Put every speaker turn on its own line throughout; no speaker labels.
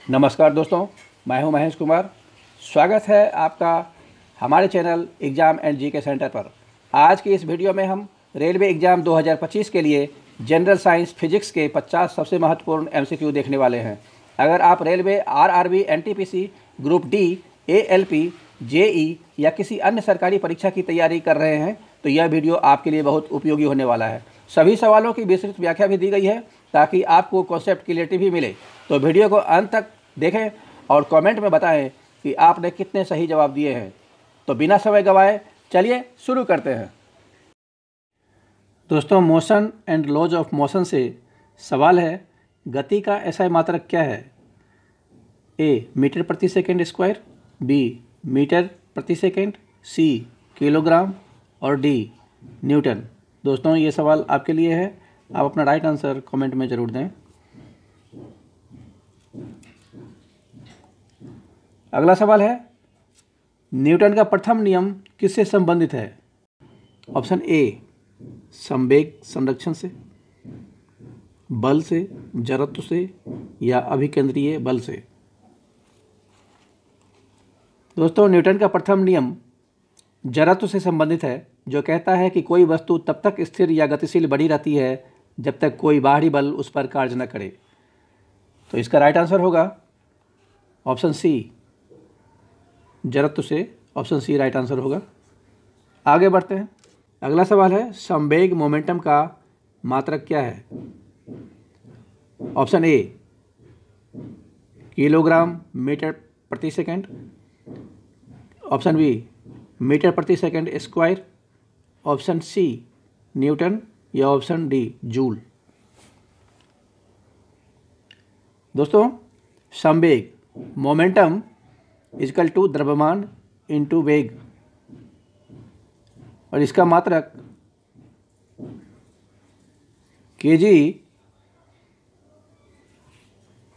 नमस्कार दोस्तों, मैं हूं महेश कुमार। स्वागत है आपका हमारे channel exam and GK centre पर। आज की इस वीडियो में हम रेलवे एग्ज़ाम 2025 के लिए जनरल साइंस फिजिक्स के 50 सबसे महत्वपूर्ण एमसीक्यू देखने वाले हैं। अगर आप railway, RRB, NTPC, group D, ALP, JE या किसी अन्य सरकारी परीक्षा की तैयारी कर रहे हैं तो यह वीडियो आपके लिए बहुत उपयोगी होने वाला है। सभी सवालों की विस्तृत व्याख्या भी दी गई है ताकि आपको कॉन्सेप्ट क्लियरिटी भी मिले। तो वीडियो को अंत तक देखें और कमेंट में बताएं कि आपने कितने सही जवाब दिए हैं। तो बिना समय गंवाए चलिए शुरू करते हैं। दोस्तों, motion and laws of motion से सवाल है, गति का एसआई मात्रक क्या है? ए मीटर प्रति सेकंड स्क्वायर, बी मीटर प्रति सेकंड, सी किलोग्राम और डी न्यूटन। दोस्तों, ये सवाल आपके लिए है। आप अपना राइट आंसर कमेंट में ज़रूर दें। अगला सवाल है, न्यूटन का प्रथम नियम किससे संबंधित है? ऑप्शन ए संवेग संरक्षण से, बल से, जड़त्व से या अभिकेंद्रीय बल से। दोस्तों, न्यूटन का प्रथम नियम जड़त्व से संबंधित है, जो कहता है कि कोई वस्तु तब तक स्थिर या गतिशील बनी रहती है जब तक कोई बाहरी बल उस पर कार्य न करे। तो इसका राइट आंसर होगा ऑप्शन सी, जड़त्व से। ऑप्शन सी राइट आंसर होगा। आगे बढ़ते हैं। अगला सवाल है, संवेग मोमेंटम का मात्रक क्या है? ऑप्शन ए किलोग्राम मीटर प्रति सेकंड, ऑप्शन बी मीटर प्रति second square, option C Newton या ऑप्शन डी जूल। दोस्तों, संवेग मोमेंटम इजकल टू द्रव्यमान इंटू वेग, और इसका मात्रक केजी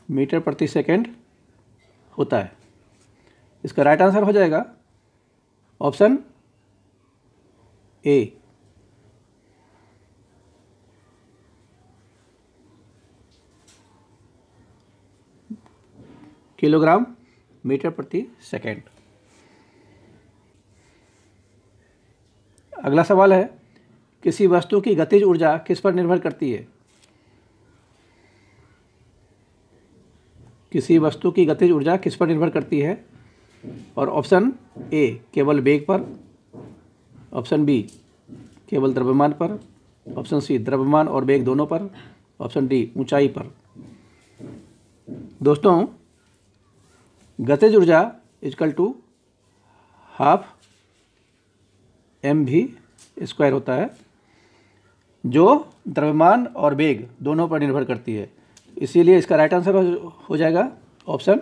मीटर प्रति सेकंड होता है। इसका राइट आंसर हो जाएगा ऑप्शन ए किलोग्राम मीटर प्रति सेकंड। अगला सवाल है, किसी वस्तु की गतिज ऊर्जा किस पर निर्भर करती है? किसी वस्तु की गतिज ऊर्जा किस पर निर्भर करती है? और ऑप्शन ए केवल वेग पर, ऑप्शन बी केवल द्रव्यमान पर, ऑप्शन सी द्रव्यमान और वेग दोनों पर, ऑप्शन डी ऊंचाई पर। दोस्तों, गतिज ऊर्जा equal to half mv square होता है, जो द्रव्यमान और वेग दोनों पर निर्भर करती है। इसीलिए इसका राइट आंसर हो जाएगा ऑप्शन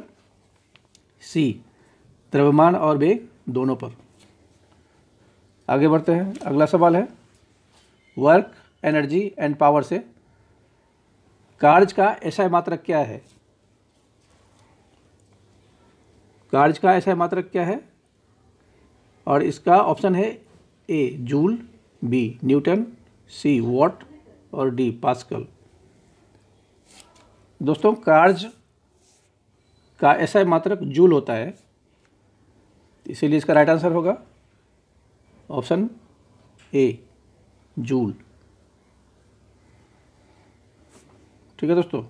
सी, द्रव्यमान और वेग दोनों पर। आगे बढ़ते हैं। अगला सवाल है, वर्क, एनर्जी एंड पावर से कार्य का एसआई मात्रक क्या है? कार्य का एसआई मात्रक क्या है? और इसका ऑप्शन है A joule, B newton, C watt और डी पास्कल। दोस्तों, कार्य का एसआई मात्रक जूल होता है, इसीलिए इसका राइट आंसर होगा ऑप्शन ए जूल। ठीक है दोस्तों,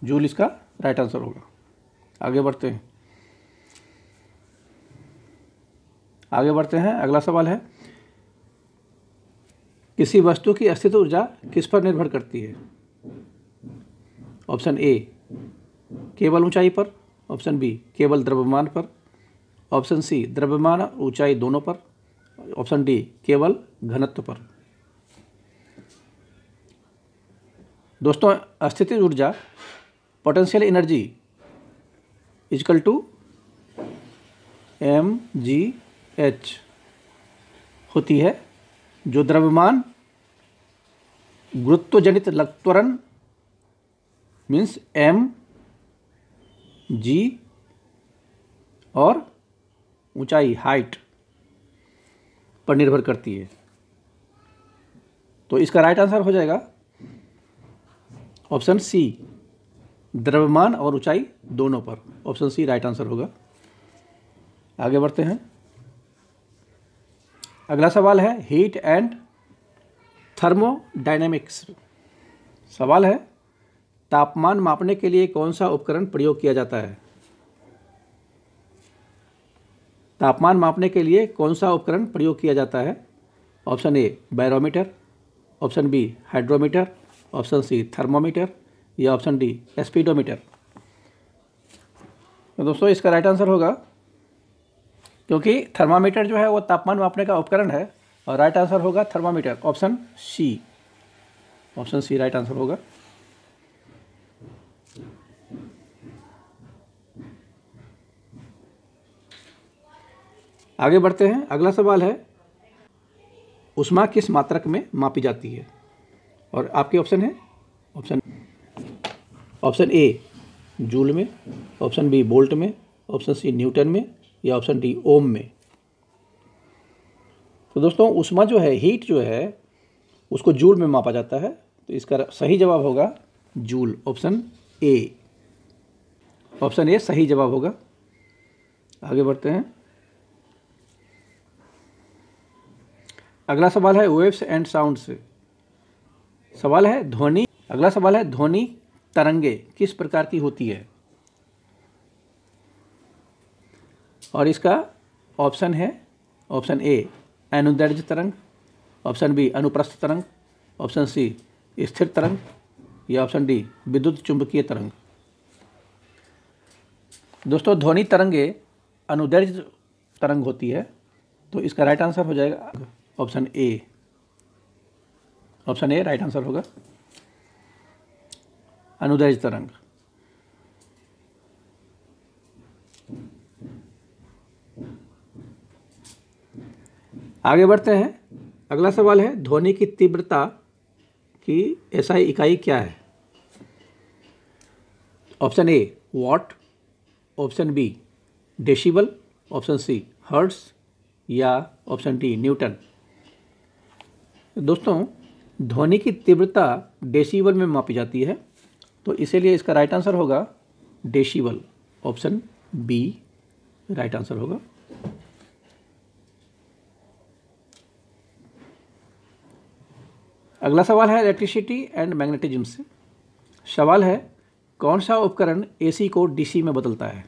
जूल इसका राइट आंसर होगा। आगे बढ़ते हैं। अगला सवाल है, किसी वस्तु की स्थित ऊर्जा किस पर निर्भर करती है? ऑप्शन ए केवल ऊंचाई पर, ऑप्शन बी केवल द्रव्यमान पर, ऑप्शन सी द्रव्यमान और ऊंचाई दोनों पर, ऑप्शन डी केवल घनत्व पर। दोस्तों, स्थितिज ऊर्जा potential energy equal to mgh होती है, जो द्रव्यमान गुरुत्वजनित त्वरण मीन्स mg और ऊंचाई हाइट पर निर्भर करती है। तो इसका राइट आंसर हो जाएगा ऑप्शन सी, द्रव्यमान और ऊंचाई दोनों पर। ऑप्शन सी राइट आंसर होगा। आगे बढ़ते हैं। अगला सवाल है हीट एंड थर्मोडायनेमिक्स। सवाल है तापमान मापने के लिए कौन सा उपकरण प्रयोग किया जाता है। तापमान मापने के लिए कौन सा उपकरण प्रयोग किया जाता है। Option A barometer, option B hydrometer, option C thermometer या ऑप्शन डी स्पीडोमीटर। तो दोस्तों इसका राइट आंसर होगा, क्योंकि थर्मामीटर जो है वो तापमान मापने का उपकरण है, और राइट आंसर होगा thermometer, option C. Option C right answer होगा। आगे बढ़ते हैं। अगला सवाल है ऊष्मा किस मात्रक में मापी जाती है। और आपके ऑप्शन है ऑप्शन ए जूल में, ऑप्शन बी वोल्ट में, ऑप्शन सी न्यूटन में या ऑप्शन डी ओम में। तो दोस्तों ऊष्मा जो है, हीट जो है, उसको जूल में मापा जाता है, तो इसका सही जवाब होगा joule, option A. Option A सही जवाब होगा। आगे बढ़ते हैं। अगला सवाल है वेव्स एंड साउंड से। सवाल है ध्वनि, अगला सवाल है ध्वनि तरंगे किस प्रकार की होती है। और इसका ऑप्शन है ऑप्शन ए अनुदैर्ध्य तरंग, ऑप्शन बी अनुप्रस्थ तरंग, ऑप्शन सी स्थिर तरंग या ऑप्शन डी विद्युत चुंबकीय तरंग। दोस्तों ध्वनि तरंगे अनुदैर्ध्य तरंग होती है, तो इसका राइट आंसर हो जाएगा option A. Option A right answer होगा, अनुदैर्ध्य तरंग। आगे बढ़ते हैं। अगला सवाल है ध्वनि की तीव्रता की एसआई इकाई क्या है। Option A watt, option B decibel, option C hertz या ऑप्शन डी न्यूटन। दोस्तों ध्वनि की तीव्रता डेसिबल में मापी जाती है, तो इसीलिए इसका राइट आंसर होगा decibel, option B right answer होगा। अगला सवाल है इलेक्ट्रिसिटी एंड मैग्नेटिज्म से। सवाल है कौन सा उपकरण एसी को डीसी में बदलता है।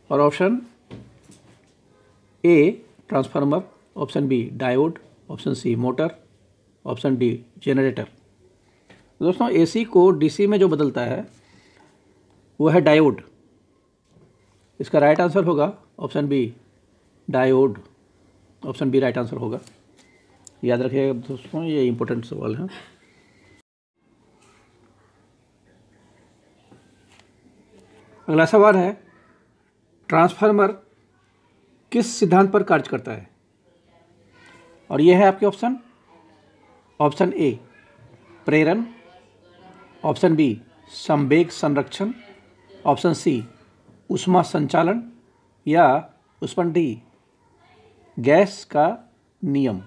और option A transformer, option B diode, option C motor, option D generator. दोस्तों एसी को डीसी में जो बदलता है वो है डायोड। इसका राइट आंसर होगा option B diode, option B right answer होगा। याद रखिएगा दोस्तों, ये इंपॉर्टेंट सवाल है। अगला सवाल है ट्रांसफार्मर किस सिद्धांत पर कार्य करता है। और ये है आपके ऑप्शन। ऑप्शन ए प्रेरण, ऑप्शन बी संवेग संरक्षण, ऑप्शन सी ऊष्मा संचालन या ऑप्शन डी गैस का नियम।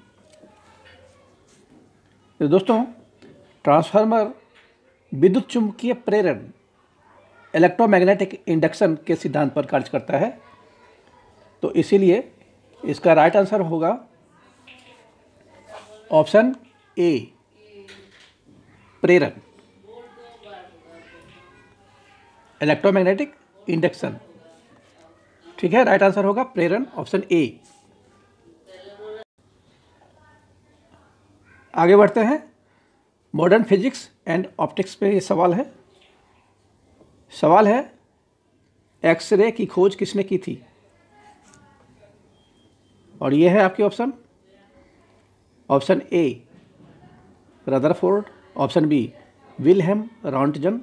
तो दोस्तों ट्रांसफार्मर विद्युत चुंबकीय प्रेरण इलेक्ट्रोमैग्नेटिक इंडक्शन के सिद्धांत पर कार्य करता है, तो इसीलिए इसका राइट आंसर होगा ऑप्शन ए प्रेरण, इलेक्ट्रोमैग्नेटिक इंडक्शन। ठीक है, राइट आंसर होगा प्रेरण, ऑप्शन ए। आगे बढ़ते हैं। मॉडर्न फिजिक्स एंड ऑप्टिक्स पे ये सवाल है। सवाल है एक्सरे की खोज किसने की थी। और ये है आपके option. Option A Rutherford, option B Wilhelm Röntgen,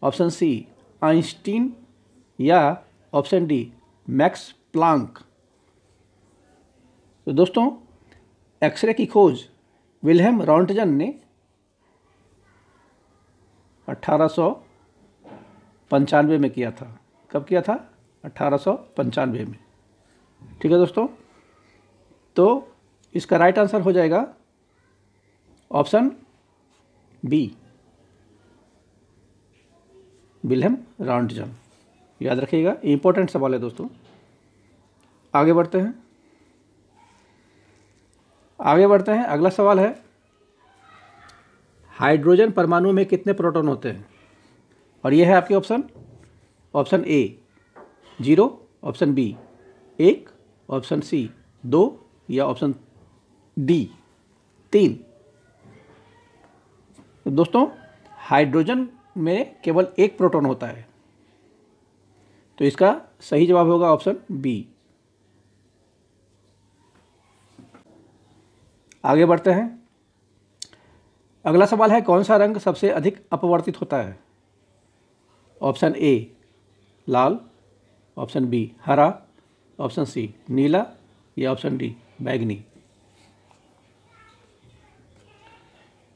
option C Einstein या ऑप्शन डी मैक्स प्लांक। तो दोस्तों एक्सरे की खोज विल्हेम रॉन्टजन ने 1895 में किया था। कब किया था? 1895 में। ठीक है दोस्तों, तो इसका राइट आंसर हो जाएगा ऑप्शन बी, विल्हेम रॉन्टजन। याद रखिएगा, इंपॉर्टेंट सवाल है दोस्तों। आगे बढ़ते हैं। अगला सवाल है, हाइड्रोजन परमाणु में कितने प्रोटॉन होते हैं? और ये है आपके option A 0, option B 1, option C 2 या ऑप्शन डी 3। तो दोस्तों हाइड्रोजन में केवल एक प्रोटॉन होता है, तो इसका सही जवाब होगा ऑप्शन बी। आगे बढ़ते हैं। अगला सवाल है, कौन सा रंग सबसे अधिक अपवर्तित होता है? ऑप्शन ए लाल, ऑप्शन बी हरा, ऑप्शन सी नीला या ऑप्शन डी बैंगनी।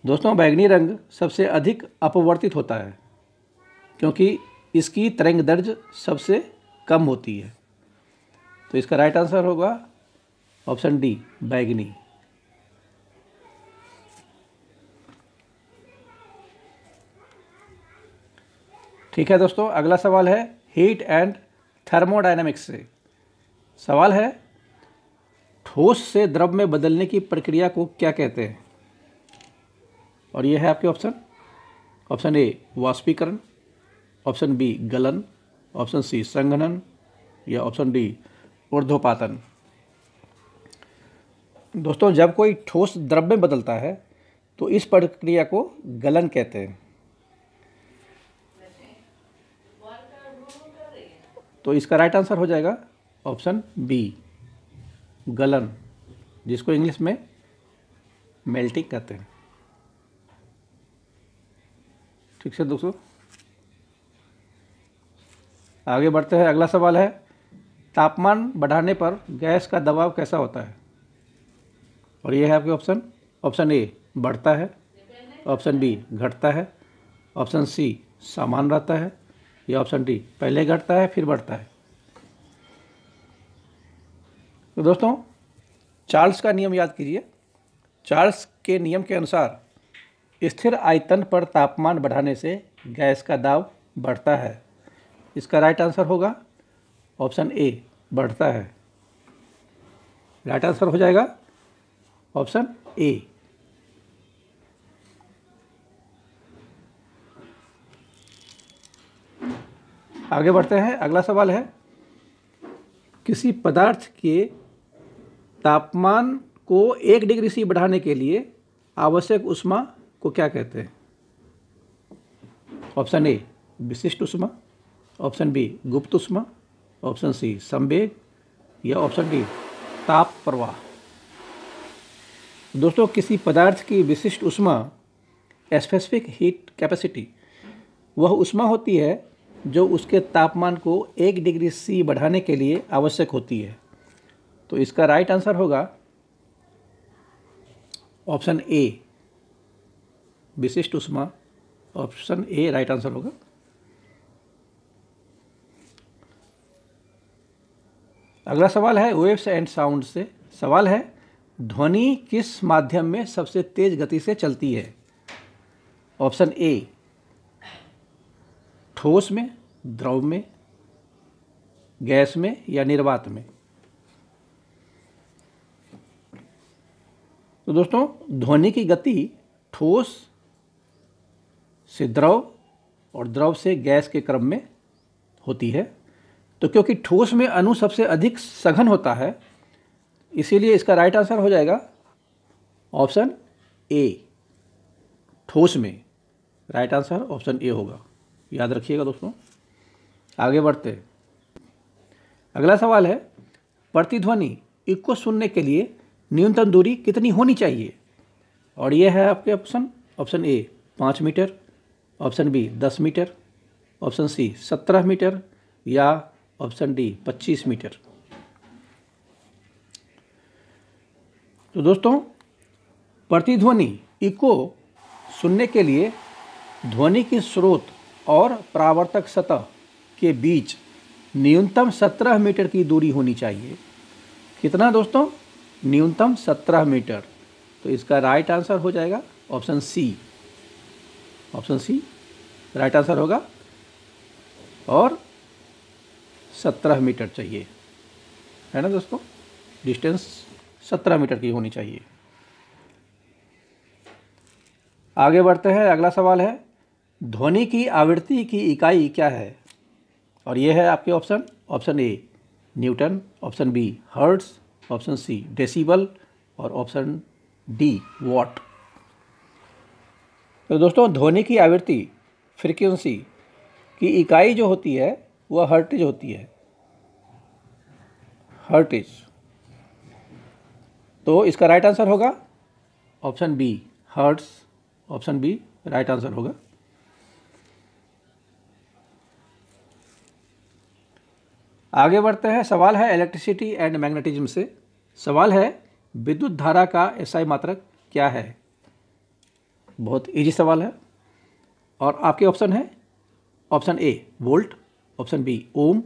दोस्तों बैंगनी रंग सबसे अधिक अपवर्तित होता है क्योंकि इसकी तरंगदैर्घ्य सबसे कम होती है। तो इसका राइट आंसर होगा ऑप्शन डी बैंगनी। ठीक है दोस्तों, अगला सवाल है हीट एंड थर्मोडायनेमिक्स से। सवाल है, ठोस से द्रव में बदलने की प्रक्रिया को क्या कहते हैं? और ये है आपके ऑप्शन ए वाष्पीकरण, ऑप्शन बी गलन, ऑप्शन सी संघनन या ऑप्शन डी ऊर्ध्वपातन। दोस्तों जब कोई ठोस द्रव में बदलता है तो इस प्रक्रिया को गलन कहते हैं। तो इसका राइट आंसर हो जाएगा ऑप्शन बी गलन, जिसको इंग्लिश में मेल्टिंग कहते हैं। ठीक है दोस्तों, आगे बढ़ते हैं। अगला सवाल है, तापमान बढ़ाने पर गैस का दबाव कैसा होता है? और ये है आपके ऑप्शन ए बढ़ता है, ऑप्शन बी घटता है, ऑप्शन सी समान रहता है या ऑप्शन डी पहले घटता है फिर बढ़ता है। तो दोस्तों चार्ल्स का नियम याद कीजिए। चार्ल्स के नियम के अनुसार स्थिर आयतन पर तापमान बढ़ाने से गैस का दाब बढ़ता है। इसका राइट आंसर होगा ऑप्शन ए बढ़ता है। राइट आंसर हो जाएगा ऑप्शन ए। आगे बढ़ते हैं। अगला सवाल है, किसी पदार्थ के तापमान को 1 डिग्री सी बढ़ाने के लिए आवश्यक ऊष्मा को क्या कहते हैं? ऑप्शन ए विशिष्ट ऊष्मा, ऑप्शन बी गुप्त ऊष्मा, ऑप्शन सी संवेग या ऑप्शन डी ताप प्रवाह। दोस्तों किसी पदार्थ की विशिष्ट ऊष्मा स्पेसिफिक हीट कैपेसिटी वह ऊष्मा होती है जो उसके तापमान को 1 डिग्री सी बढ़ाने के लिए आवश्यक होती है। तो इसका राइट आंसर होगा ऑप्शन ए विशिष्ट ऊष्मा। ऑप्शन ए राइट आंसर होगा। अगला सवाल है वेव्स एंड साउंड से। सवाल है, ध्वनि किस माध्यम में सबसे तेज गति से चलती है? ऑप्शन ए ठोस में, द्रव में, गैस में या निर्वात में। तो दोस्तों ध्वनि की गति ठोस से द्रव और द्रव से गैस के क्रम में होती है। तो क्योंकि ठोस में अणु सबसे अधिक सघन होता है, इसीलिए इसका राइट आंसर हो जाएगा ऑप्शन ए ठोस में। राइट आंसर ऑप्शन ए होगा, याद रखिएगा दोस्तों। आगे बढ़ते। अगला सवाल है, प्रतिध्वनि इको सुनने के लिए न्यूनतम दूरी कितनी होनी चाहिए? और यह है आपके option A 5 metre, option B 10 metre, option C 17 metre या ऑप्शन डी 25 मीटर। तो दोस्तों प्रतिध्वनि इको सुनने के लिए ध्वनि के स्रोत और परावर्तक सतह के बीच न्यूनतम 17 मीटर की दूरी होनी चाहिए। कितना दोस्तों? न्यूनतम 17 मीटर। तो इसका राइट आंसर हो जाएगा option C. Option C right answer होगा और 17 मीटर चाहिए, है ना दोस्तों। डिस्टेंस 17 मीटर की होनी चाहिए। आगे बढ़ते हैं। अगला सवाल है, ध्वनि की आवृत्ति की इकाई क्या है? और ये है आपके option. Option A newton, option B hertz, option C decibel और ऑप्शन डी वॉट। तो दोस्तों ध्वनि की आवृत्ति फ्रीक्वेंसी की इकाई जो होती है वह हर्ट्ज होती है, हर्ट्ज। तो इसका राइट आंसर होगा option B hertz. Option B right answer होगा। आगे बढ़ते हैं। सवाल है इलेक्ट्रिसिटी एंड मैग्नेटिज्म से। सवाल है विद्युत धारा का एसआई मात्रक क्या है? बहुत इजी सवाल है और आपके ऑप्शन है option A volt, option B ohm,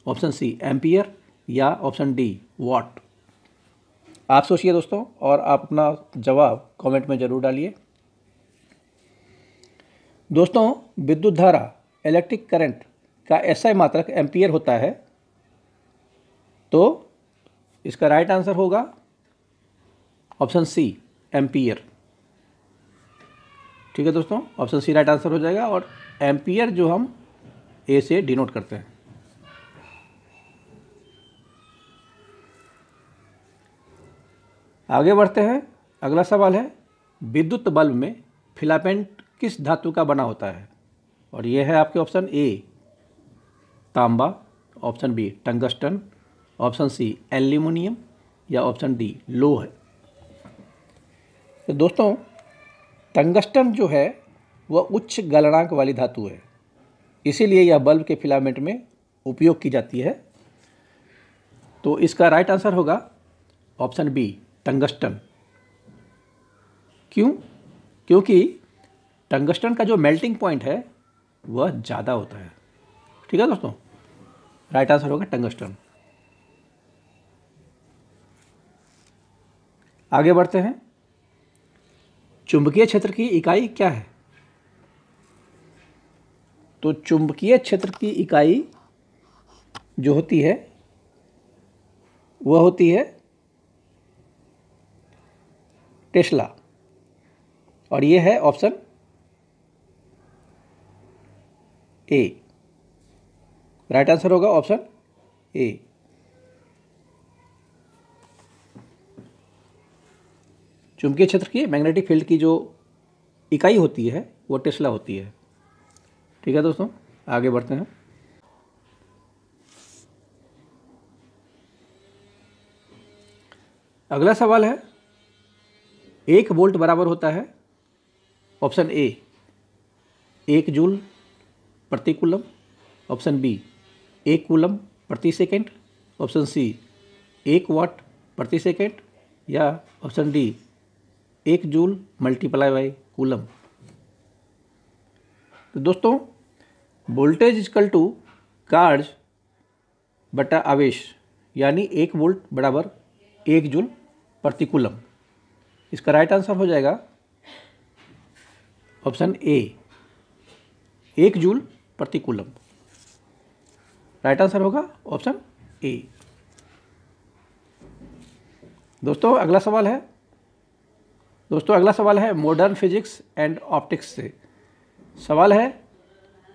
option C ampere या ऑप्शन डी वॉट। आप सोचिए दोस्तों और आप अपना जवाब कमेंट में ज़रूर डालिए। दोस्तों विद्युत धारा इलेक्ट्रिक करंट का एसआई मात्रक एम्पियर होता है। तो इसका राइट आंसर होगा ऑप्शन सी एम्पियर। ठीक है दोस्तों, ऑप्शन सी राइट आंसर हो जाएगा और एम्पियर जो हम ए से डिनोट करते हैं। आगे बढ़ते हैं। अगला सवाल है विद्युत बल्ब में फिलामेंट किस धातु का बना होता है? और ये है आपके ऑप्शन ए तांबा, option B tungsten, option C aluminium या ऑप्शन डी लोह है। तो दोस्तों टंगस्टन जो है वह उच्च गलनांक वाली धातु है, इसीलिए यह बल्ब के फिलामेंट में उपयोग की जाती है। तो इसका राइट आंसर होगा ऑप्शन बी टंगस्टन। क्यों? क्योंकि टंगस्टन का जो मेल्टिंग पॉइंट है वह ज़्यादा होता है। ठीक है दोस्तों, राइट आंसर होगा टंगस्टन। आगे बढ़ते हैं। चुंबकीय क्षेत्र की इकाई क्या है? तो चुंबकीय क्षेत्र की इकाई जो होती है वह होती है टेस्ला और ये है ऑप्शन ए। राइट आंसर होगा ऑप्शन ए। चुंबकीय क्षेत्र की मैग्नेटिक फील्ड की जो इकाई होती है वो टेस्ला होती है। ठीक है दोस्तों, आगे बढ़ते हैं। अगला सवाल है 1 वोल्ट बराबर होता है ऑप्शन ए 1 जूल प्रति कूलम, ऑप्शन बी 1 कूलम प्रति सेकेंड, ऑप्शन सी 1 वाट प्रति सेकेंड या option D 1 joule multiply by coulomb. तो दोस्तों वोल्टेज इक्वल टू चार्ज बटा आवेश, यानी 1 वोल्ट बराबर 1 जूल प्रति कूलम। इसका राइट आंसर हो जाएगा ऑप्शन ए 1 जूल प्रति कूलम। राइट आंसर होगा ऑप्शन ए। दोस्तों अगला सवाल है मॉडर्न फिजिक्स एंड ऑप्टिक्स से। सवाल है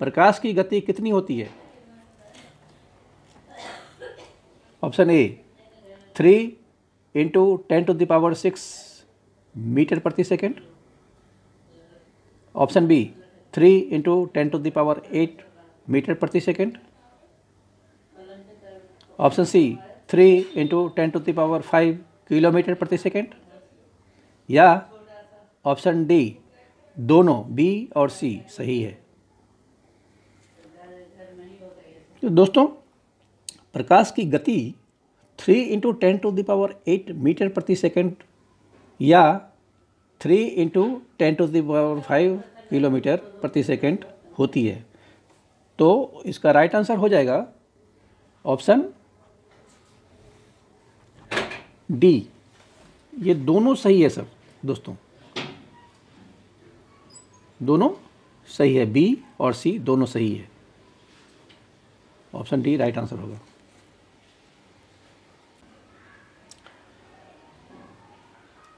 प्रकाश की गति कितनी होती है? ऑप्शन ए 3 × 10⁶ मीटर प्रति सेकेंड, ऑप्शन बी 3 × 10⁸ मीटर प्रति सेकेंड, ऑप्शन सी 3 × 10⁵ किलोमीटर प्रति सेकेंड या ऑप्शन डी दोनों बी और सी सही है। तो दोस्तों प्रकाश की गति 3 × 10⁸ मीटर प्रति सेकेंड या 3 × 10⁵ किलोमीटर प्रति सेकेंड होती है। तो इसका राइट आंसर हो जाएगा ऑप्शन डी। ये दोनों सही है सब दोस्तों, दोनों सही है, बी और सी दोनों सही है। ऑप्शन डी राइट आंसर होगा।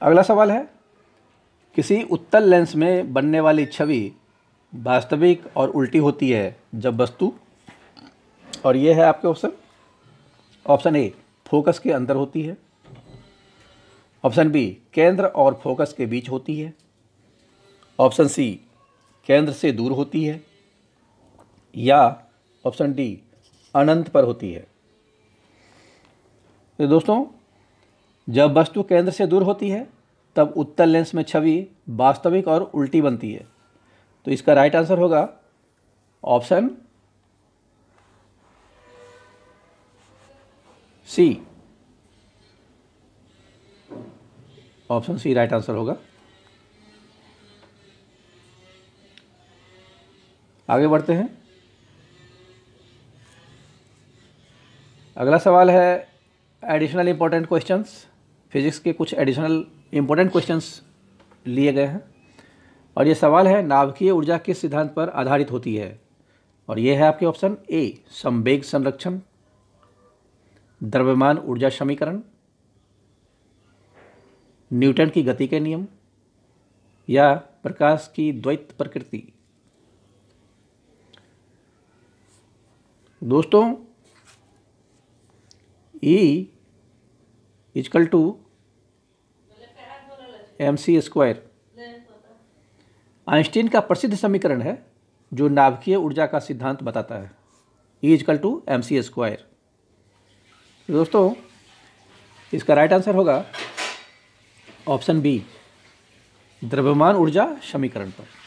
अगला सवाल है, किसी उत्तल लेंस में बनने वाली छवि वास्तविक और उल्टी होती है जब वस्तु, और ये है आपके ऑप्शन। ऑप्शन ए फोकस के अंदर होती है, ऑप्शन बी केंद्र और फोकस के बीच होती है, ऑप्शन सी केंद्र से दूर होती है, या ऑप्शन डी अनंत पर होती है। तो दोस्तों, जब वस्तु केंद्र से दूर होती है तब उत्तल लेंस में छवि वास्तविक और उल्टी बनती है। तो इसका राइट आंसर होगा option C. Option C right answer होगा। आगे बढ़ते हैं। अगला सवाल है एडिशनल इंपॉर्टेंट क्वेश्चंस। फिजिक्स के कुछ एडिशनल इंपॉर्टेंट क्वेश्चंस लिए गए हैं, और ये सवाल है, नाभिकीय ऊर्जा किस सिद्धांत पर आधारित होती है। और ये है आपके ऑप्शन ए संवेग संरक्षण, द्रव्यमान ऊर्जा समीकरण, न्यूटन की गति के नियम, या प्रकाश की द्वैत प्रकृति। दोस्तों, E equal to mc²। Einstein का प्रसिद्ध समीकरण है जो नाभिकीय ऊर्जा का सिद्धांत बताता है। E equal to mc²। दोस्तों, इसका राइट आंसर होगा ऑप्शन बी द्रव्यमान ऊर्जा समीकरण पर।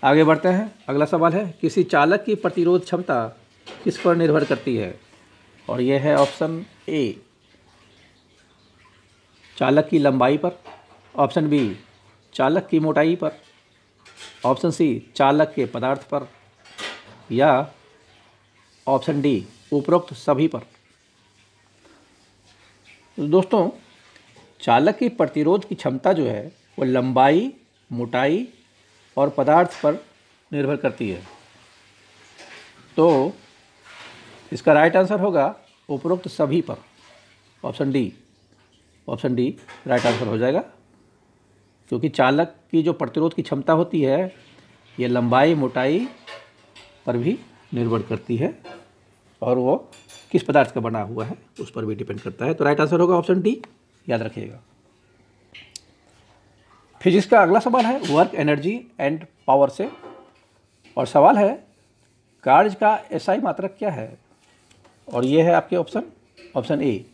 आगे बढ़ते हैं। अगला सवाल है, किसी चालक की प्रतिरोध क्षमता किस पर निर्भर करती है। और यह है ऑप्शन ए चालक की लंबाई पर, ऑप्शन बी चालक की मोटाई पर, ऑप्शन सी चालक के पदार्थ पर, या ऑप्शन डी उपरोक्त सभी पर। तो दोस्तों, चालक की प्रतिरोध की क्षमता जो है वो लंबाई, मोटाई और पदार्थ पर निर्भर करती है। तो इसका राइट आंसर होगा उपरोक्त सभी पर, option D. Option D right answer हो जाएगा, क्योंकि चालक की जो प्रतिरोध की क्षमता होती है ये लंबाई, मोटाई पर भी निर्भर करती है, और वो किस पदार्थ का बना हुआ है उस पर भी डिपेंड करता है। तो राइट आंसर होगा ऑप्शन डी, याद रखिएगा। फिजिक्स का अगला सवाल है वर्क, एनर्जी एंड पावर से, और सवाल है कार्य का एसआई मात्रक क्या है। और ये है आपके option. Option A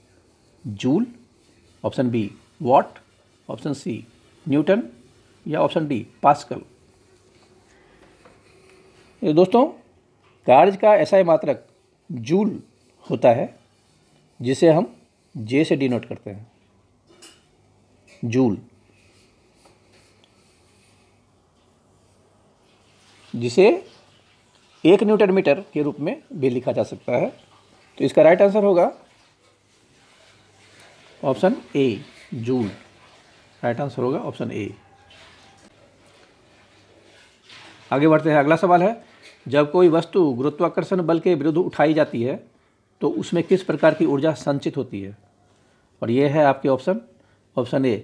joule, option B watt, option C Newton, या ऑप्शन डी पास्कल। ये दोस्तों, कार्य का एसआई मात्रक जूल होता है, जिसे हम जे से डिनोट करते हैं, जूल, जिसे 1 न्यूटन मीटर के रूप में भी लिखा जा सकता है। तो इसका राइट आंसर होगा option A joule. Right answer होगा ऑप्शन ए। आगे बढ़ते हैं। अगला सवाल है, जब कोई वस्तु गुरुत्वाकर्षण बल के विरुद्ध उठाई जाती है तो उसमें किस प्रकार की ऊर्जा संचित होती है। और ये है आपके ऑप्शन। ऑप्शन ए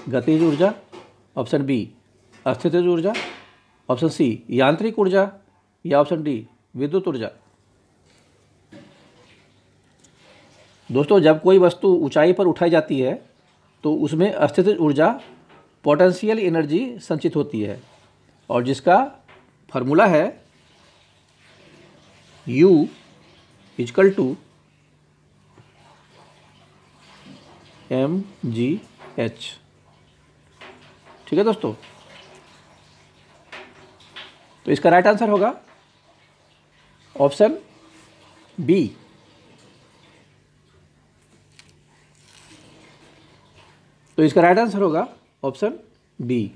गतिज ऊर्जा, ऑप्शन बी अस्थितिज ऊर्जा, ऑप्शन सी यांत्रिक ऊर्जा, या ऑप्शन डी विद्युत ऊर्जा। दोस्तों, जब कोई वस्तु ऊंचाई पर उठाई जाती है तो उसमें अस्थितिज ऊर्जा पोटेंशियल एनर्जी संचित होती है, और जिसका फार्मूला है U इजकल टू mgh। ठीक है दोस्तों, तो इसका राइट आंसर होगा ऑप्शन बी। तो इसका राइट आंसर होगा ऑप्शन बी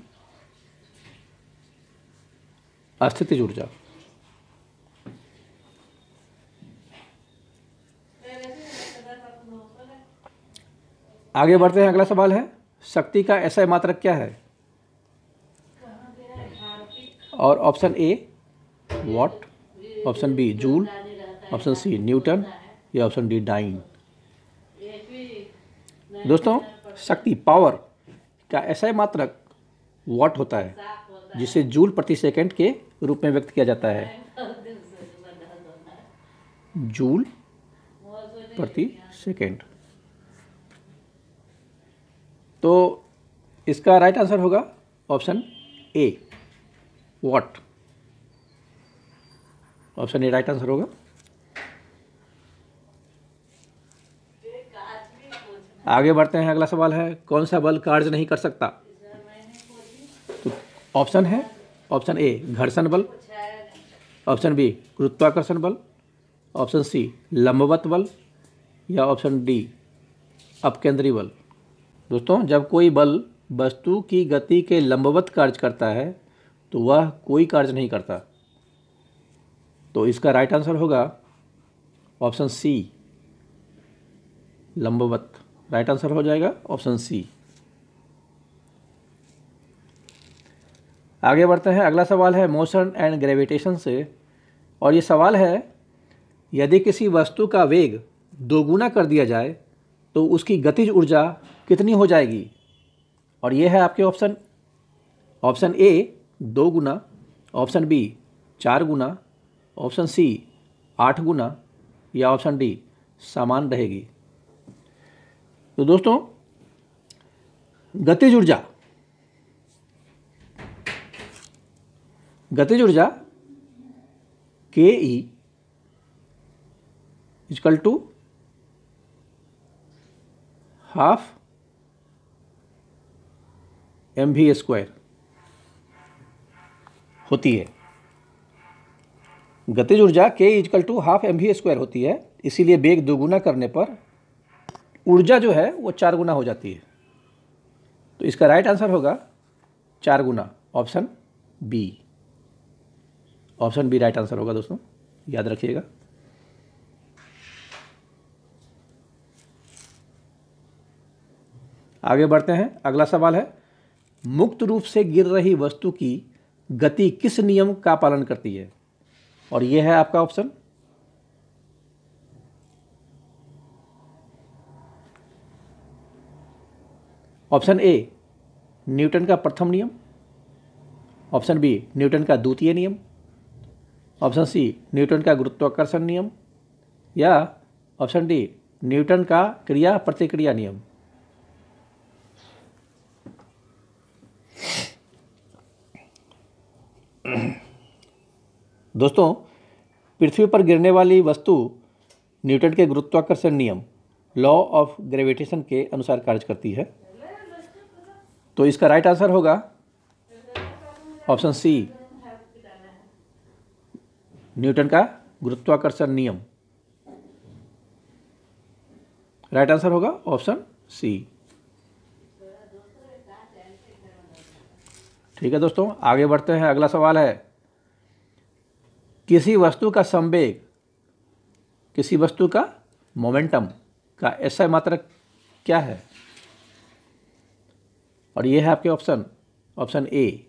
अस्थितिज ऊर्जा। आगे बढ़ते हैं। अगला सवाल है, शक्ति का एसआई मात्रक क्या है। और option A watt, option B joule, option C Newton या ऑप्शन डी डाइन। दोस्तों, शक्ति पावर का ऐसा मात्रक वॉट होता है जिसे जूल प्रति सेकंड के रूप में व्यक्त किया जाता है। जूल प्रति सेकंड। तो इसका राइट आंसर होगा option A watt. Option A right answer होगा। आगे बढ़ते हैं। अगला सवाल है, कौन सा बल कार्य नहीं कर सकता? तो ऑप्शन है, ऑप्शन ए घर्षण बल, ऑप्शन बी गुरुत्वाकर्षण बल, ऑप्शन सी लंबवत बल या ऑप्शन डी अपकेंद्री बल। दोस्तों, जब कोई बल वस्तु की गति के लंबवत कार्य करता है तो वह कोई कार्य नहीं करता। तो इसका राइट आंसर होगा ऑप्शन सी लंबवत। राइट आंसर हो जाएगा ऑप्शन सी। आगे बढ़ते हैं। अगला सवाल है मोशन एंड ग्रेविटेशन से, और ये सवाल है, यदि किसी वस्तु का वेग दोगुना कर दिया जाए तो उसकी गतिज ऊर्जा कितनी हो जाएगी? और ये है आपके ऑप्शन, ऑप्शन ए 2 गुना, ऑप्शन बी 4 गुना, ऑप्शन सी 8 गुना या ऑप्शन डी समान रहेगी। तो दोस्तों, गतिज ऊर्जा के E equal to half mv² होती है। गतिज ऊर्जा के इक्वल टू हाफ mv² होती है, इसीलिए वेग दोगुना करने पर ऊर्जा जो है वो 4 गुना हो जाती है। तो इसका राइट आंसर होगा 4 गुना, option B. Option B right answer होगा दोस्तों, याद रखिएगा। आगे बढ़ते हैं। अगला सवाल है, मुक्त रूप से गिर रही वस्तु की गति किस नियम का पालन करती है? और यह है आपका ऑप्शन, ऑप्शन ए न्यूटन का प्रथम नियम, ऑप्शन बी न्यूटन का द्वितीय नियम, ऑप्शन सी न्यूटन का गुरुत्वाकर्षण नियम या ऑप्शन डी न्यूटन का क्रिया प्रतिक्रिया नियम। दोस्तों, पृथ्वी पर गिरने वाली वस्तु न्यूटन के गुरुत्वाकर्षण नियम, लॉ ऑफ ग्रेविटेशन के अनुसार कार्य करती है। तो इसका राइट आंसर होगा ऑप्शन सी न्यूटन का गुरुत्वाकर्षण नियम। राइट आंसर होगा ऑप्शन सी। ठीक है दोस्तों, आगे बढ़ते हैं। अगला सवाल है, किसी वस्तु का संवेग, किसी वस्तु का मोमेंटम का ऐसा मात्रक क्या है? और ये है आपके option, option A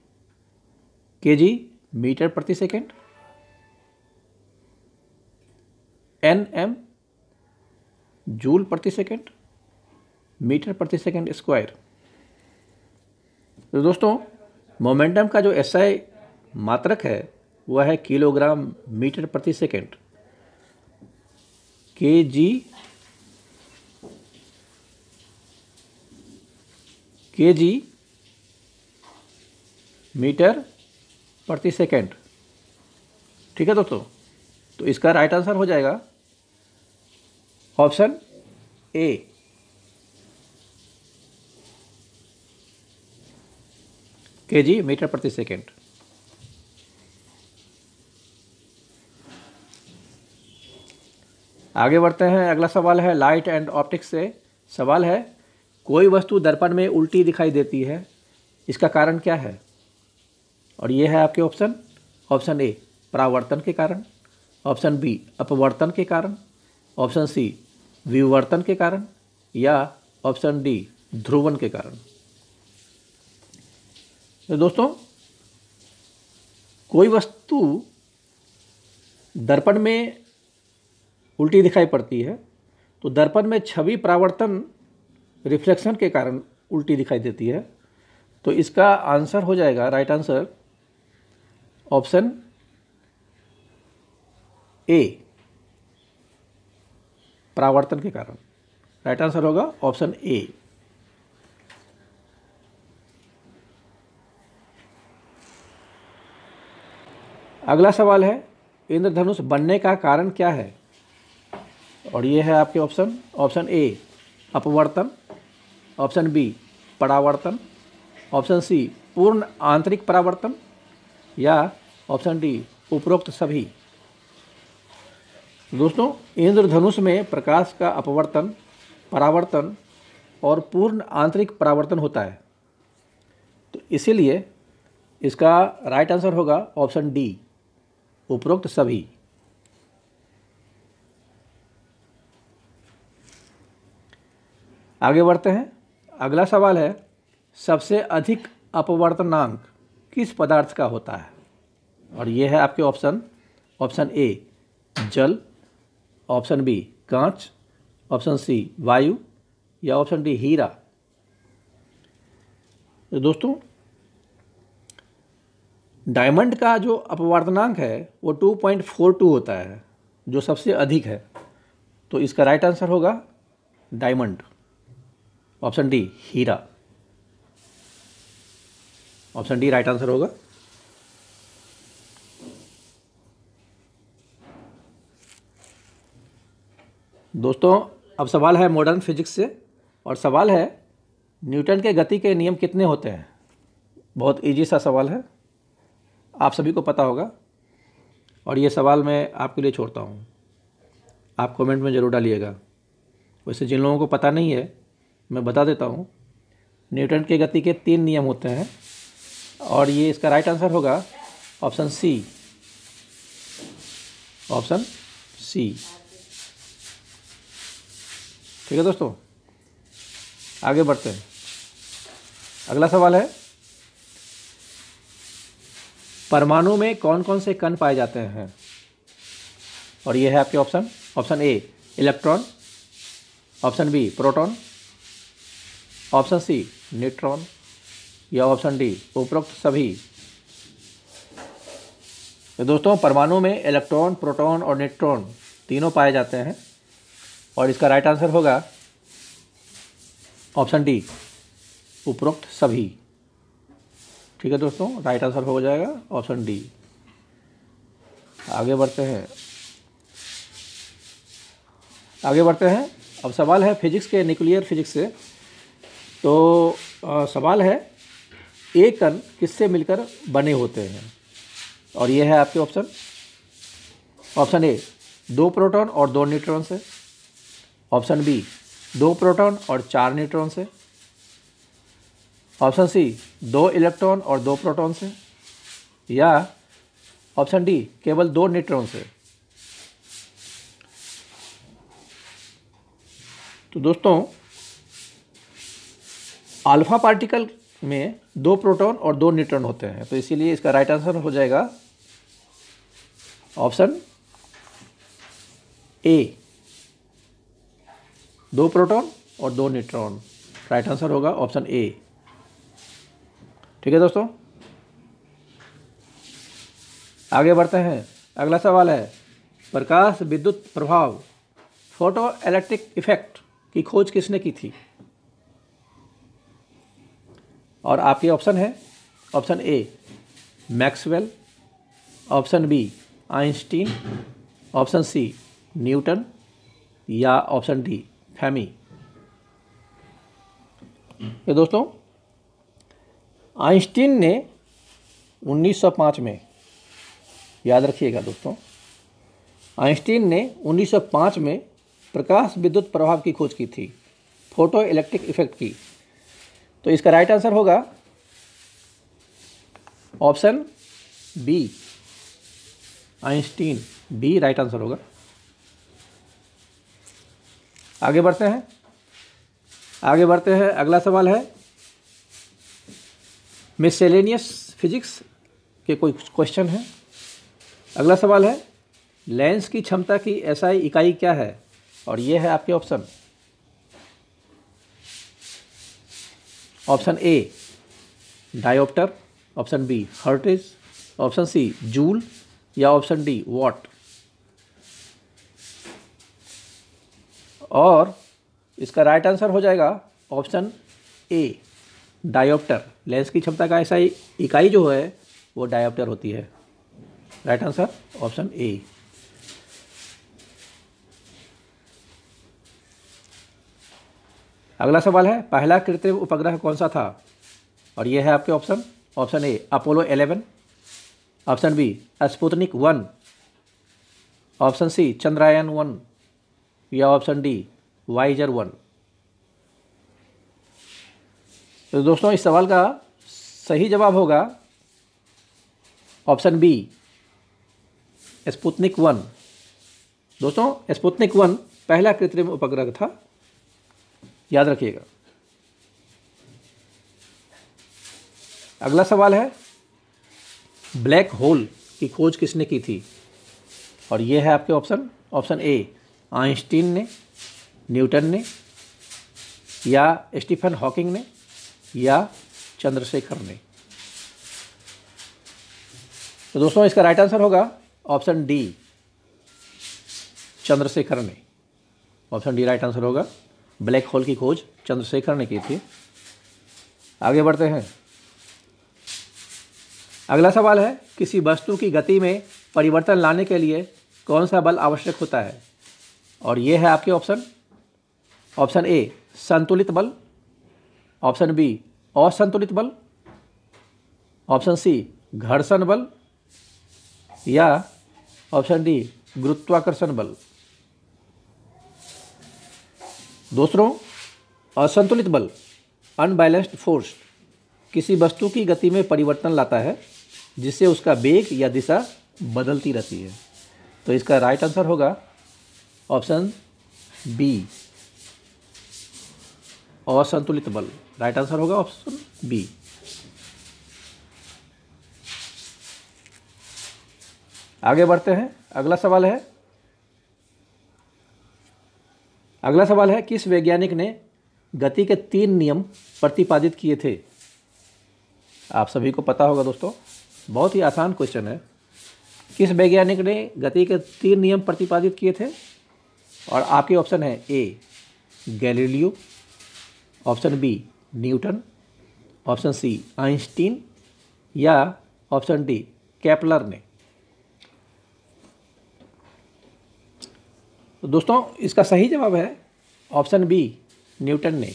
kg metre प्रति सेकेंड, nm जूल प्रति सेकेंड, मीटर प्रति सेकेंड स्क्वायर। तो दोस्तों, मोमेंटम का जो एसआई मात्रक है वह है किलोग्राम मीटर प्रति सेकेंड। kg मीटर प्रति सेकेंड। ठीक है दोस्तों, तो इसका राइट आंसर हो जाएगा ऑप्शन ए kg मीटर प्रति सेकेंड। आगे बढ़ते हैं। अगला सवाल है लाइट एंड ऑप्टिक्स से। सवाल है, कोई वस्तु दर्पण में उल्टी दिखाई देती है, इसका कारण क्या है? और ये है आपके ऑप्शन, ऑप्शन ए परावर्तन के कारण, ऑप्शन बी अपवर्तन के कारण, ऑप्शन सी विवर्तन के कारण या ऑप्शन डी ध्रुवन के कारण। तो दोस्तों, कोई वस्तु दर्पण में उल्टी दिखाई पड़ती है तो दर्पण में छवि परावर्तन रिफ्लेक्शन के कारण उल्टी दिखाई देती है। तो इसका आंसर हो जाएगा, राइट आंसर, ऑप्शन ए, परावर्तन के कारण। राइट आंसर होगा ऑप्शन ए। अगला सवाल है, इंद्रधनुष बनने का कारण क्या है? और ये है आपके ऑप्शन, ऑप्शन ए अपवर्तन, ऑप्शन बी परावर्तन, ऑप्शन सी पूर्ण आंतरिक परावर्तन, या ऑप्शन डी उपरोक्त सभी। दोस्तों, इंद्रधनुष में प्रकाश का अपवर्तन, परावर्तन और पूर्ण आंतरिक परावर्तन होता है। तो इसीलिए इसका राइट आंसर होगा ऑप्शन डी, उपरोक्त सभी। आगे बढ़ते हैं। अगला सवाल है, सबसे अधिक अपवर्तनांक किस पदार्थ का होता है? और ये है आपके ऑप्शन, ऑप्शन ए जल, ऑप्शन बी कांच, ऑप्शन सी वायु, या ऑप्शन डी हीरा। तो दोस्तों, डायमंड का जो अपवर्तनांक है वो 2.42 होता है, जो सबसे अधिक है। तो इसका राइट आंसर होगा डायमंड, ऑप्शन डी हीरा। ऑप्शन डी राइट आंसर होगा। दोस्तों, अब सवाल है मॉडर्न फिजिक्स से, और सवाल है न्यूटन के गति के नियम कितने होते हैं? बहुत इजी सा सवाल है, आप सभी को पता होगा, और ये सवाल मैं आपके लिए छोड़ता हूँ, आप कमेंट में ज़रूर डालिएगा। वैसे जिन लोगों को पता नहीं है मैं बता देता हूँ, न्यूटन के गति के 3 नियम होते हैं, और ये इसका राइट आंसर होगा ऑप्शन सी, ऑप्शन सी। ठीक है दोस्तों, आगे बढ़ते हैं। अगला सवाल है, परमाणु में कौन कौन से कण पाए जाते हैं? और ये है आपके option, option A electron, option B proton, option C neutron, या ऑप्शन डी उपरोक्त सभी। तो दोस्तों, परमाणु में इलेक्ट्रॉन, प्रोटॉन और न्यूट्रॉन तीनों पाए जाते हैं, और इसका राइट आंसर होगा ऑप्शन डी उपरोक्त सभी। ठीक है दोस्तों, राइट आंसर हो जाएगा ऑप्शन डी। आगे बढ़ते हैं। अब सवाल है फिजिक्स के, न्यूक्लियर फिजिक्स से। तो सवाल है, एक कण किससे मिलकर बने होते हैं? और ये है आपके ऑप्शन, ऑप्शन ए 2 प्रोटॉन और 2 न्यूट्रॉन से, ऑप्शन बी 2 प्रोटॉन और 4 न्यूट्रॉन से, ऑप्शन सी 2 इलेक्ट्रॉन और 2 प्रोटॉन से, या ऑप्शन डी केवल 2 न्यूट्रॉन से। तो दोस्तों, अल्फा पार्टिकल में 2 प्रोटॉन और 2 न्यूट्रॉन होते हैं, तो इसीलिए इसका राइट आंसर हो जाएगा ऑप्शन ए 2 प्रोटॉन और 2 न्यूट्रॉन। राइट आंसर होगा ऑप्शन ए। ठीक है दोस्तों, आगे बढ़ते हैं। अगला सवाल है, प्रकाश विद्युत प्रभाव फोटो इलेक्ट्रिक इफेक्ट की खोज किसने की थी? और आपके ऑप्शन है, option A Maxwell, option B Einstein, option C Newton, या ऑप्शन डी फेमी। ये दोस्तों, आइंस्टीन ने 1905 में, याद रखिएगा दोस्तों, आइंस्टीन ने 1905 में प्रकाश विद्युत प्रभाव की खोज की थी, फोटो इलेक्ट्रिक इफेक्ट की। तो इसका राइट आंसर होगा option B Einstein, B right answer होगा। आगे बढ़ते हैं। अगला सवाल है, मिससेलेनियस फिजिक्स के कोई क्वेश्चन है? अगला सवाल है, लेंस की क्षमता की एसआई इकाई क्या है? और ये है आपके option. Option A dioptre, option B hertz, option C joule या ऑप्शन डी वॉट। और इसका राइट आंसर हो जाएगा ऑप्शन ए डायोप्टर। लेंस की क्षमता का ऐसा इकाई जो है वो डायोप्टर होती है। Right answer option A. अगला सवाल है, पहला कृत्रिम उपग्रह कौन सा था? और ये है आपके option. Option A Apollo 11, option B Sputnik 1, option C Chandrayaan 1 या ऑप्शन डी वाइजर 1। तो दोस्तों इस सवाल का सही जवाब होगा ऑप्शन बी स्पुतनिक 1। दोस्तों स्पुतनिक 1 पहला कृत्रिम उपग्रह था, याद रखिएगा। अगला सवाल है, ब्लैक होल की खोज किसने की थी? और ये है आपके ऑप्शन। ऑप्शन ए आइंस्टीन ने, न्यूटन ने या स्टीफन हॉकिंग ने या चंद्रशेखर ने। तो दोस्तों इसका राइट आंसर होगा ऑप्शन डी चंद्रशेखर ने। ऑप्शन डी राइट आंसर होगा। ब्लैक होल की खोज चंद्रशेखर ने की थी। आगे बढ़ते हैं। अगला सवाल है, किसी वस्तु की गति में परिवर्तन लाने के लिए कौन सा बल आवश्यक होता है? और ये है आपके ऑप्शन। ऑप्शन ए संतुलित बल, ऑप्शन बी असंतुलित बल, ऑप्शन सी घर्षण बल या ऑप्शन डी गुरुत्वाकर्षण बल। दोस्तों असंतुलित बल अनबैलेंस्ड फोर्स किसी वस्तु की गति में परिवर्तन लाता है जिससे उसका वेग या दिशा बदलती रहती है। तो इसका राइट आंसर होगा ऑप्शन बी असंतुलित बल। राइट आंसर होगा ऑप्शन बी। आगे बढ़ते हैं। अगला सवाल है, किस वैज्ञानिक ने गति के 3 नियम प्रतिपादित किए थे? आप सभी को पता होगा दोस्तों, बहुत ही आसान क्वेश्चन है। किस वैज्ञानिक ने गति के 3 नियम प्रतिपादित किए थे? और आपके ऑप्शन है A Galileo, option B Newton, option C Einstein या ऑप्शन डी केपलर ने। तो दोस्तों इसका सही जवाब है ऑप्शन बी न्यूटन ने।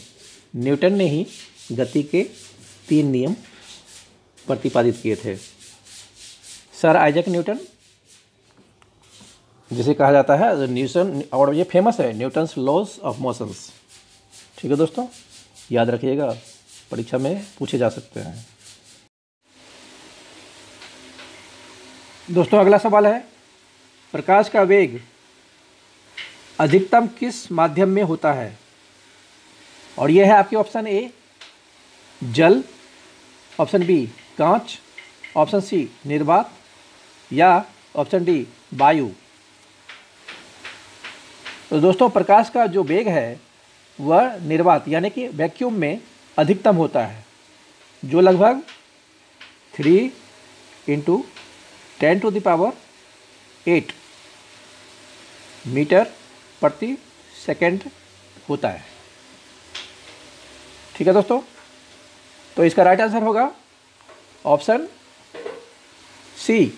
न्यूटन ने ही गति के 3 नियम प्रतिपादित किए थे। सर आइजैक न्यूटन, जिसे कहा जाता है न्यूटन, और ये फेमस है न्यूटन्स लॉज ऑफ मोशंस। ठीक है दोस्तों, याद रखिएगा, परीक्षा में पूछे जा सकते हैं। दोस्तों अगला सवाल है, प्रकाश का वेग अधिकतम किस माध्यम में होता है? और यह है आपके ऑप्शन ए जल, ऑप्शन बी कांच, ऑप्शन सी निर्वात या ऑप्शन डी वायु। तो दोस्तों प्रकाश का जो वेग है वह निर्वात यानी कि वैक्यूम में अधिकतम होता है, जो लगभग 3 × 10⁸ मीटर प्रति सेकंड होता है। ठीक है दोस्तों, तो इसका राइट आंसर होगा ऑप्शन सी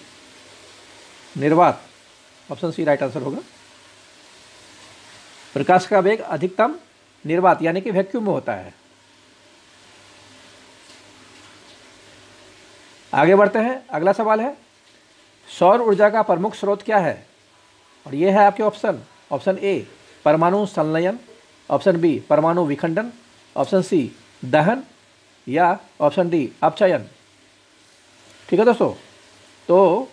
निर्वात। ऑप्शन सी राइट आंसर होगा। प्रकाश का वेग अधिकतम निर्वात यानी कि वैक्यूम में होता है। आगे बढ़ते हैं। अगला सवाल है, सौर ऊर्जा का प्रमुख स्रोत क्या है? और यह है आपके ऑप्शन। ऑप्शन ए परमाणु संलयन, ऑप्शन बी परमाणु विखंडन, ऑप्शन सी दहन या ऑप्शन डी अपचयन। ठीक है दोस्तों, तो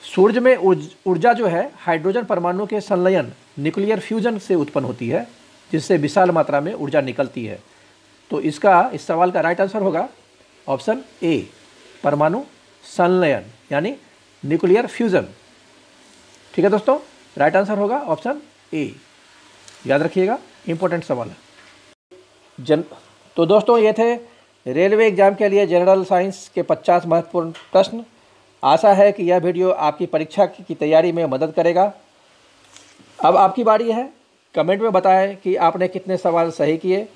सूर्य में ऊर्जा जो है हाइड्रोजन परमाणु के संलयन न्यूक्लियर फ्यूजन से उत्पन्न होती है, जिससे विशाल मात्रा में ऊर्जा निकलती है। तो इस सवाल का राइट आंसर होगा ऑप्शन ए परमाणु संलयन यानी न्यूक्लियर फ्यूज़न। ठीक है दोस्तों, राइट आंसर होगा ऑप्शन ए। याद रखिएगा, इंपॉर्टेंट सवाल है। तो दोस्तों ये थे रेलवे एग्जाम के लिए जनरल साइंस के 50 महत्वपूर्ण प्रश्न। आशा है कि यह वीडियो आपकी परीक्षा की तैयारी में मदद करेगा। अब आपकी बारी है, कमेंट में बताएं कि आपने कितने सवाल सही किए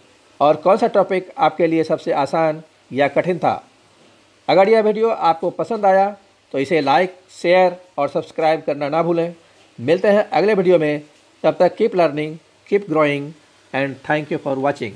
और कौन सा टॉपिक आपके लिए सबसे आसान या कठिन था। अगर यह वीडियो आपको पसंद आया तो इसे लाइक, शेयर और सब्सक्राइब करना ना भूलें। मिलते हैं अगले वीडियो में, तब तक keep learning, keep growing and thank you for watching.